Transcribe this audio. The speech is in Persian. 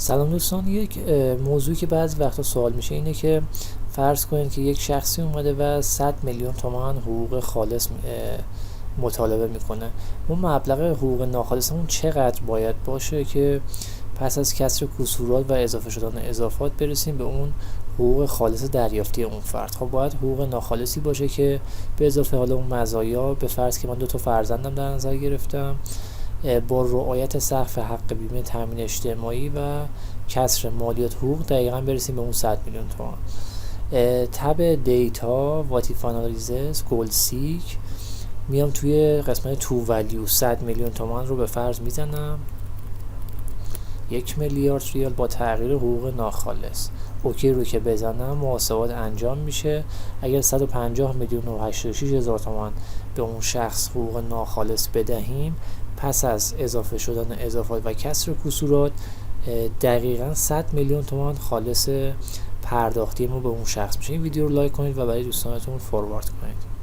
سلام دوستان، یک موضوعی که بعضی وقتا سوال میشه اینه که فرض کنید که یک شخصی اومده و 100 میلیون تومان حقوق خالص مطالبه میکنه. اون مبلغ حقوق ناخالص اون چقدر باید باشه که پس از کسر کسورات و اضافه شدن اضافات برسیم به اون حقوق خالص دریافتی اون فرد. خب باید حقوق ناخالصی باشه که به اضافه حالا اون مزایا، به فرض که من 2 تا فرزندم در نظر گرفتم، با رعایت سقف حق بیمه تامین اجتماعی و کسر مالیات حقوق دقیقا برسیم به اون 100 میلیون تومان. تب دیتا واتیف آنالیزس گلدسیک میام توی قسمت تو ولیو 100 میلیون تومان رو به فرض میزنم 1 میلیارد ریال با تغییر حقوق ناخالص. اوکی رو که بزنم محاسبات انجام میشه. اگر 150 میلیون و 86 هزار تومان به اون شخص حقوق ناخالص بدهیم، پس از اضافه شدن اضافات و کسر کسورات دقیقاً 100 میلیون تومان خالص پرداختی ما به اون شخص میشه. این ویدیو رو لایک کنید و برای دوستانتون فوروارد کنید.